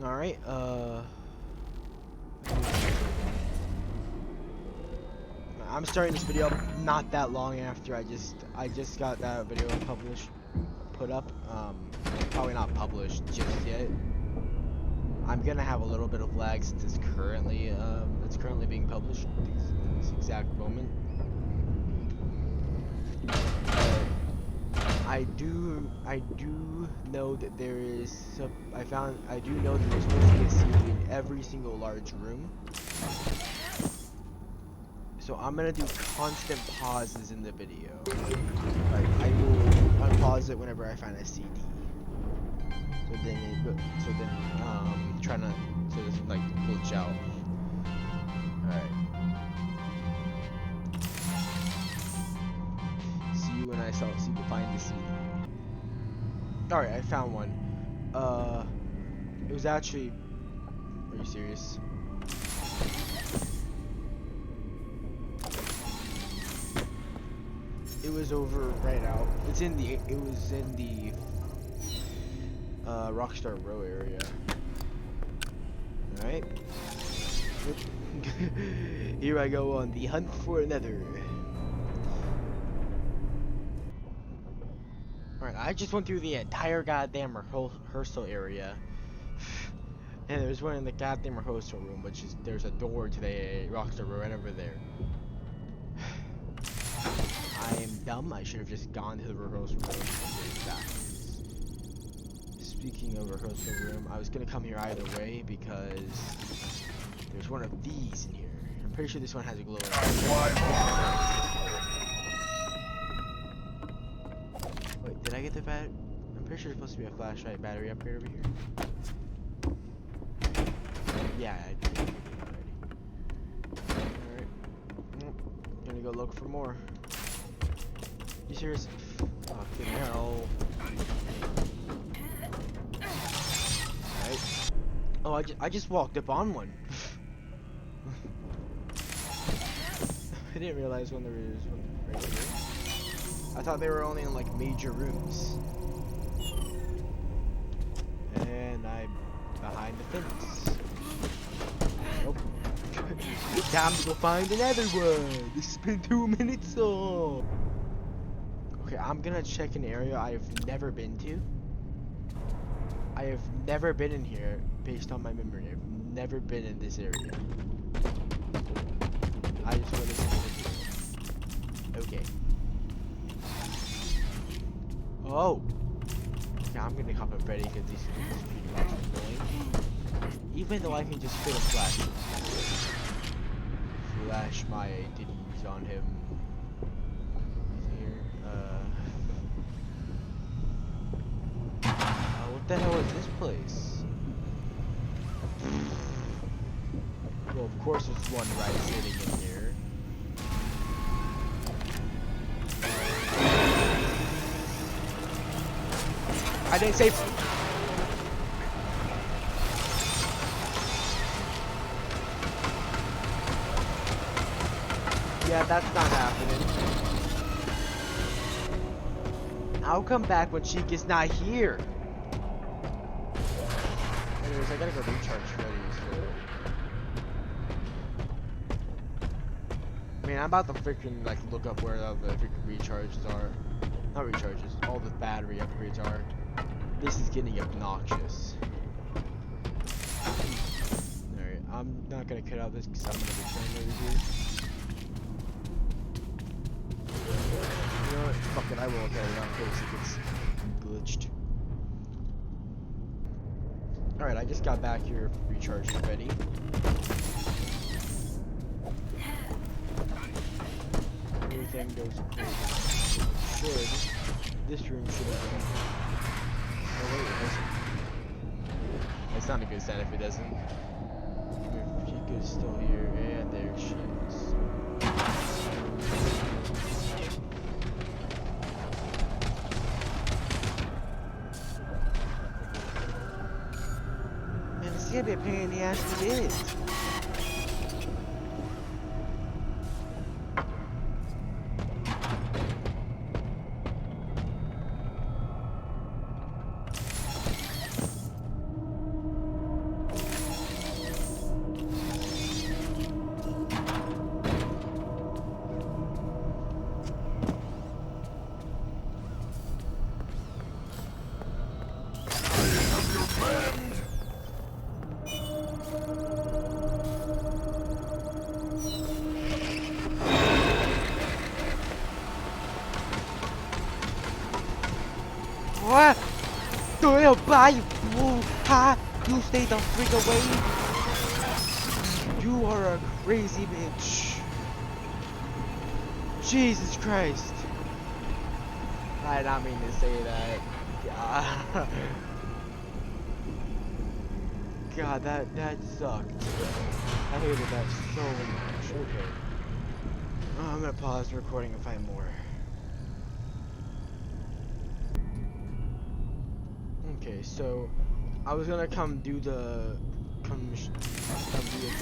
Alright, I'm starting this video not that long after I just got that video put up. Probably not published just yet. I'm gonna have a little bit of lag since it's currently being published in this exact moment. I do know that there is I do know that there's supposed to be a CD in every single large room. So I'm gonna do constant pauses in the video. Like I will unpause it whenever I find a CD. So then try not so it doesn't like glitch out. Alright. See you when I find the CD. Alright, I found one. It was actually. Are you serious? It was over right out. It was in the Rockstar Row area. Alright. Here I go on the hunt for another. Alright, I just went through the entire goddamn rehearsal area. And there's one in the goddamn rehearsal room, which is there's a door to the Rockstar Row right over there. I am dumb. I should have just gone to the rehearsal room. Speaking of rehearsal room, I was gonna come here either way because there's one of these in here. I'm pretty sure this one has a glow. Wait, did I get the bat? I'm pretty sure there's supposed to be a flashlight battery upgrade over here. Yeah, I did it already. Alright. Gonna go look for more. You serious? Fucking hell. Alright. Oh, I just walked up on one. I didn't realize when there was one right here. I thought they were only in like major rooms. And I'm behind the fence. Nope. Time to go find another one. This has been 2 minutes off. Okay, I'm gonna check an area I've never been to. I have never been in here based on my memory. I've never been in this area. I just want to see. Okay. Oh! Yeah, I'm gonna cop a Freddy because these pretty much annoying. Even though I can just fit a flash my ditties on him. Here. What the hell is this place? Well, of course there's one right sitting in here. I didn't say. Yeah, that's not happening. I'll come back when Cheek is not here. Anyways, I gotta go recharge Freddy's. I mean, I'm about to freaking like look up where all the freaking recharges are. Not recharges, all the battery upgrades are. This is getting obnoxious. Alright, I'm not gonna cut out this because I'm gonna return over here. You know what? Fuck it, I will cut it out in case it gets glitched. Alright, I just got back here recharged Freddy. Everything goes according. Should. This room should have been. Oh wait, it doesn't. It's not a good sign if it doesn't. Chica's still here, and there she is. Man, it's gonna be a pain in the ass if it is. Bye! Whoa, ha! You stay the freak away! You are a crazy bitch! Jesus Christ! I did not mean to say that. God, that sucked. I hated that so much. Okay. I'm gonna pause the recording and find more. Okay, so I was gonna come do the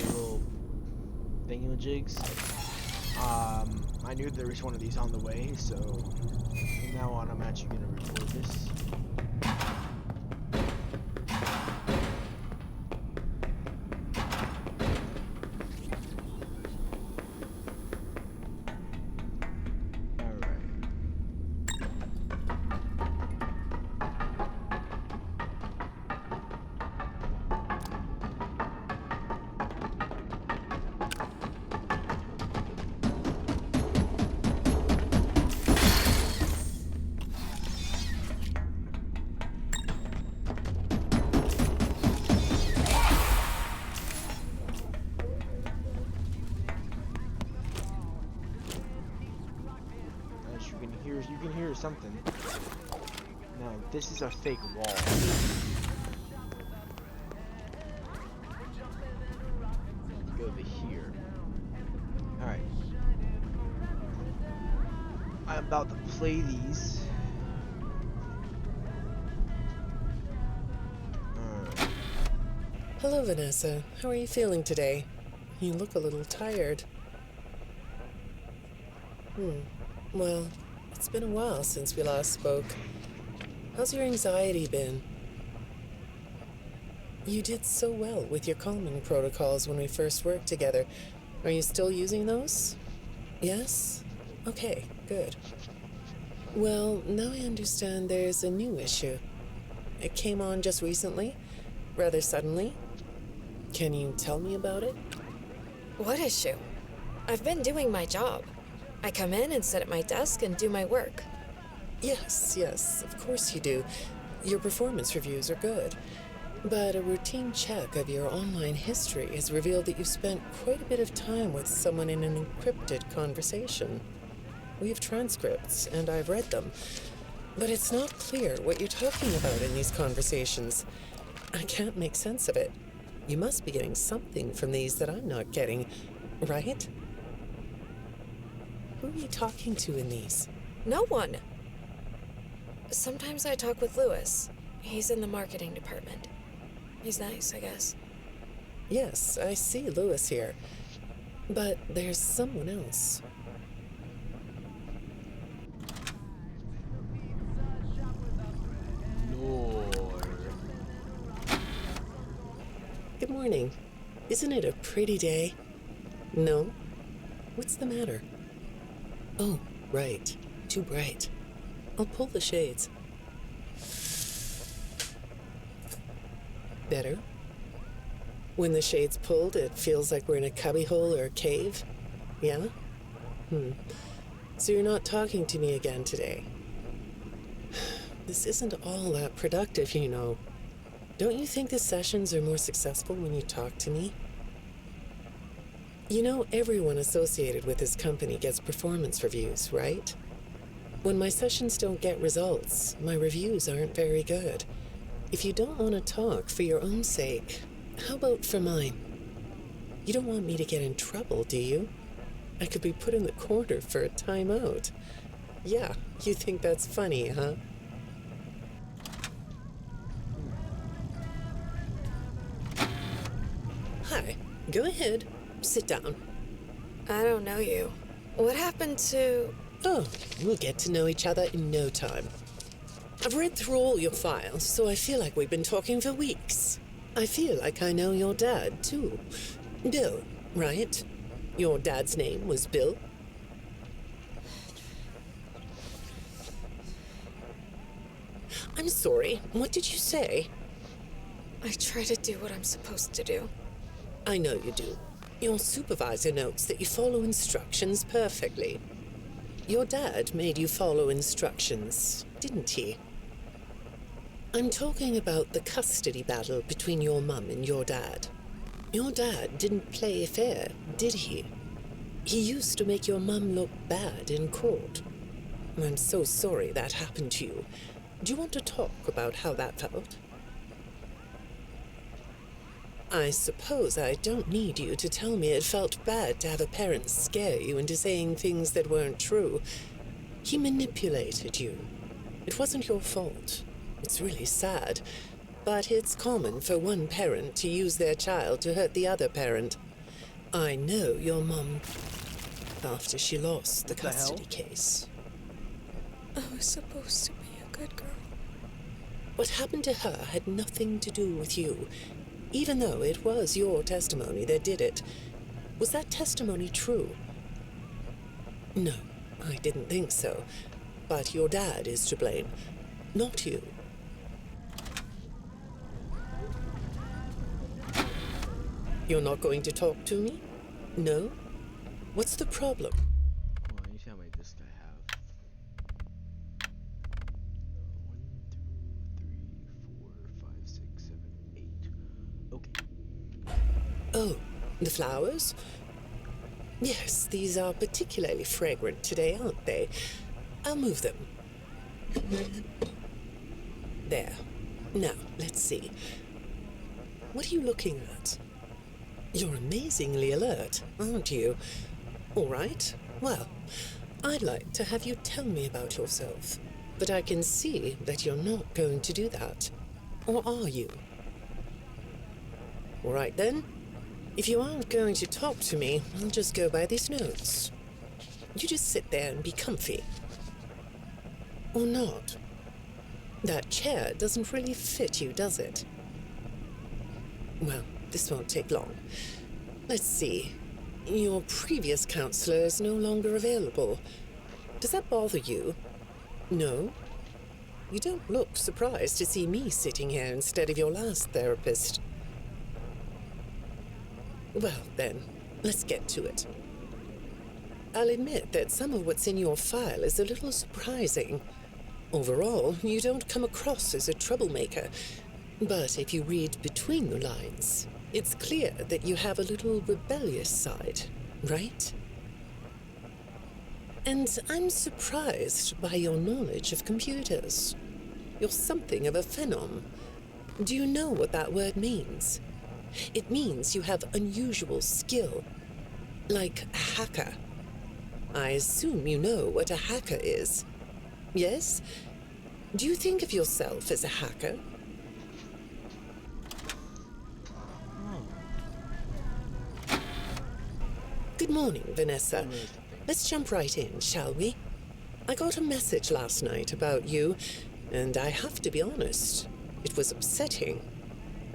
little thingamajigs. I knew there was one of these on the way, so from now on I'm actually gonna record this. You can hear something. No, this is a fake wall. Go to here. Alright. I'm about to play these. Hello, Vanessa. How are you feeling today? You look a little tired. Well, it's been a while since we last spoke. How's your anxiety been? You did so well with your calming protocols when we first worked together. Are you still using those? Yes? Okay, good. Well, now I understand there's a new issue. It came on just recently, rather suddenly. Can you tell me about it? What issue? I've been doing my job. I come in and sit at my desk and do my work. Yes, of course you do. Your performance reviews are good. But a routine check of your online history has revealed that you've spent quite a bit of time with someone in an encrypted conversation. We have transcripts, and I've read them. But it's not clear what you're talking about in these conversations. I can't make sense of it. You must be getting something from these that I'm not getting, right? Who are you talking to in these? No one. Sometimes I talk with Lewis. He's in the marketing department. He's nice, I guess. Yes, I see Lewis here. But there's someone else. Lord. Good morning. Isn't it a pretty day? No? What's the matter? Oh, right. Too bright. I'll pull the shades. Better? When the shade's pulled, it feels like we're in a cubbyhole or a cave? Yeah? So you're not talking to me again today? This isn't all that productive, you know. Don't you think the sessions are more successful when you talk to me? You know, everyone associated with this company gets performance reviews, right? When my sessions don't get results, my reviews aren't very good. If you don't want to talk for your own sake, how about for mine? You don't want me to get in trouble, do you? I could be put in the corner for a timeout. Yeah, you think that's funny, huh? Hi, go ahead. Sit down. I don't know you. What happened to... Oh, we'll get to know each other in no time. I've read through all your files, so I feel like we've been talking for weeks. I feel like I know your dad, too. Bill, right? Your dad's name was Bill? I'm sorry, what did you say? I try to do what I'm supposed to do. I know you do. Your supervisor notes that you follow instructions perfectly. Your dad made you follow instructions, didn't he? I'm talking about the custody battle between your mum and your dad. Your dad didn't play fair, did he? He used to make your mum look bad in court. I'm so sorry that happened to you. Do you want to talk about how that felt? I suppose I don't need you to tell me it felt bad to have a parent scare you into saying things that weren't true. He manipulated you. It wasn't your fault. It's really sad, but it's common for one parent to use their child to hurt the other parent. I know your mum after she lost the custody case. I was supposed to be a good girl. What happened to her had nothing to do with you, even though it was your testimony that did it. Was that testimony true? No, I didn't think so. But your dad is to blame, not you. You're not going to talk to me? No? What's the problem? Hold on, let me see how many discs I have. 1, 2, 3, 4, 5, 6, 7, 8. Okay. Oh, the flowers? Yes, these are particularly fragrant today, aren't they? I'll move them. There. Now, let's see. What are you looking at? You're amazingly alert, aren't you? All right. Well, I'd like to have you tell me about yourself. But I can see that you're not going to do that. Or are you? All right, then. If you aren't going to talk to me, I'll just go by these notes. You just sit there and be comfy. Or not. That chair doesn't really fit you, does it? Well, this won't take long. Let's see. Your previous counselor is no longer available. Does that bother you? No? You don't look surprised to see me sitting here instead of your last therapist. Well, then, let's get to it. I'll admit that some of what's in your file is a little surprising. Overall, you don't come across as a troublemaker. But if you read between the lines, it's clear that you have a little rebellious side, right? And I'm surprised by your knowledge of computers. You're something of a phenom. Do you know what that word means? It means you have unusual skill, like a hacker. I assume you know what a hacker is. Yes? Do you think of yourself as a hacker? Good morning, Vanessa. Let's jump right in, shall we? I got a message last night about you, and I have to be honest, it was upsetting.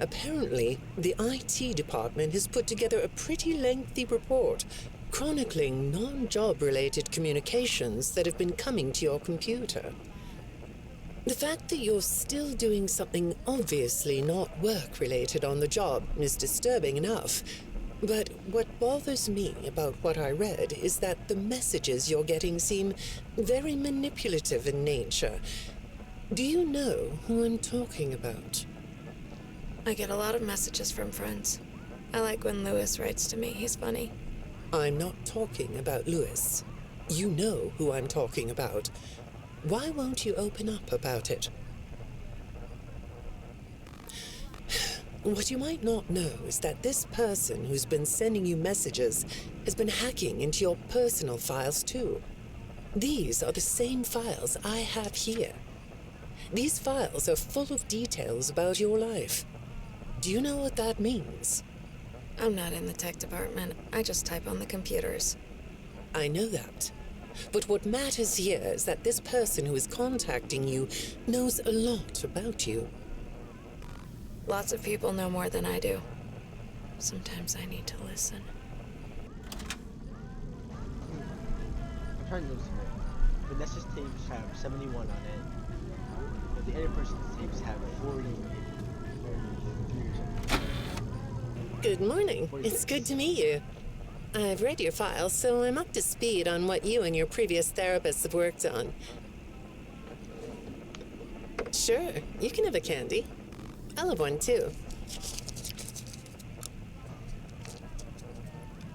Apparently, the IT department has put together a pretty lengthy report chronicling non-job-related communications that have been coming to your computer. The fact that you're still doing something obviously not work-related on the job is disturbing enough. But what bothers me about what I read is that the messages you're getting seem very manipulative in nature. Do you know who I'm talking about? I get a lot of messages from friends. I like when Lewis writes to me. He's funny. I'm not talking about Lewis. You know who I'm talking about. Why won't you open up about it? What you might not know is that this person who's been sending you messages has been hacking into your personal files too. These are the same files I have here. These files are full of details about your life. Do you know what that means? I'm not in the tech department. I just type on the computers. I know that. But what matters here is that this person who is contacting you knows a lot about you. Lots of people know more than I do. Sometimes I need to listen. I'm trying to notice it. Vanessa's tapes have 71 on it. But the other person's tapes have 40, 43 or something. Good morning. 46. It's good to meet you. I've read your file, so I'm up to speed on what you and your previous therapists have worked on. Sure, you can have a candy. I'll have one too.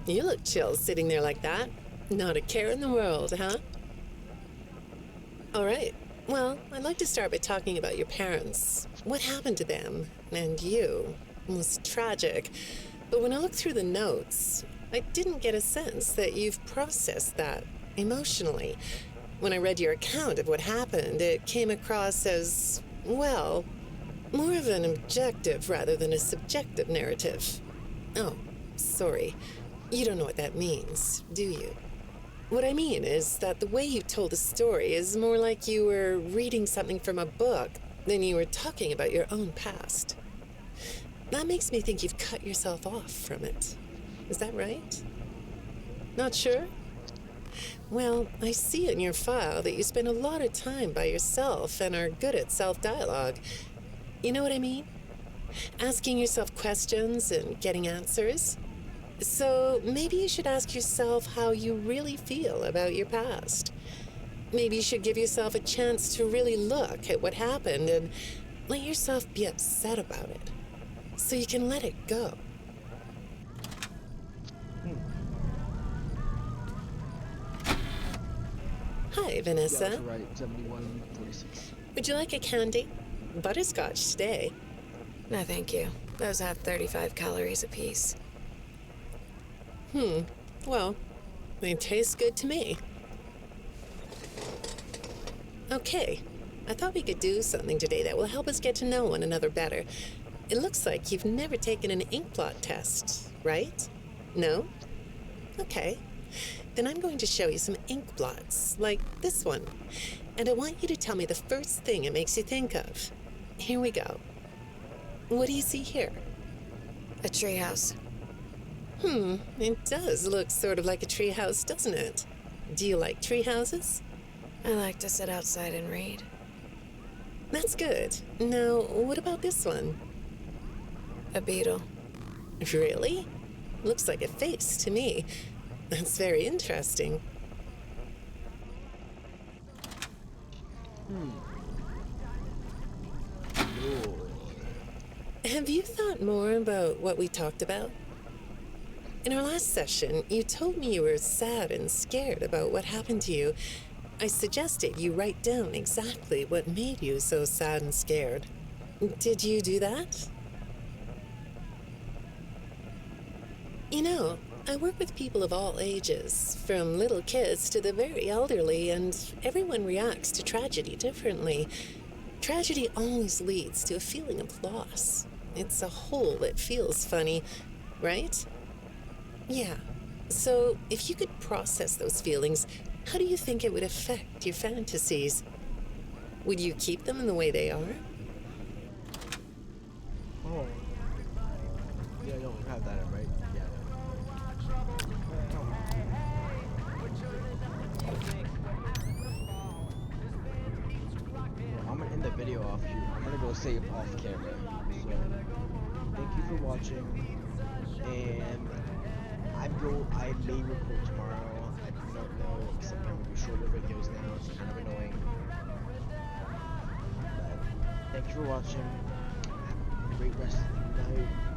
You look chill sitting there like that. Not a care in the world, huh? All right. Well, I'd like to start by talking about your parents. What happened to them and you was tragic. But when I looked through the notes, I didn't get a sense that you've processed that emotionally. When I read your account of what happened, it came across as, well, more of an objective rather than a subjective narrative. Oh, sorry. You don't know what that means, do you? What I mean is that the way you told the story is more like you were reading something from a book than you were talking about your own past. That makes me think you've cut yourself off from it. Is that right? Not sure? Well, I see in your file that you spend a lot of time by yourself and are good at self-dialogue. You know what I mean? Asking yourself questions and getting answers. So maybe you should ask yourself how you really feel about your past. Maybe you should give yourself a chance to really look at what happened and let yourself be upset about it, so you can let it go. Hi, Vanessa. Yeah, that's right. 7146. Would you like a candy? Butterscotch today. No, thank you. Those have 35 calories apiece. Well, they taste good to me. Okay, I thought we could do something today that will help us get to know one another better. It looks like you've never taken an ink blot test, right? No? Okay. Then I'm going to show you some ink blots, like this one. And I want you to tell me the first thing it makes you think of. Here we go. What do you see here? A treehouse. It does look sort of like a treehouse, doesn't it? Do you like treehouses? I like to sit outside and read. That's good. Now, what about this one? A beetle. Really? Looks like a face to me. That's very interesting. Have you thought more about what we talked about? In our last session, you told me you were sad and scared about what happened to you. I suggested you write down exactly what made you so sad and scared. Did you do that? You know, I work with people of all ages, from little kids to the very elderly, and everyone reacts to tragedy differently. Tragedy always leads to a feeling of loss. It's a hole that feels funny, right? Yeah. So, if you could process those feelings, how do you think it would affect your fantasies? Would you keep them in the way they are? Oh. Yeah, I don't have that right. Yeah. Well, I'm gonna end the video off here. I'm gonna go save off camera. So, thank you for watching. And I may record tomorrow. I don't know, because I'm going to do shorter videos now. It's kind of annoying. But thank you for watching. Have a great rest of the night.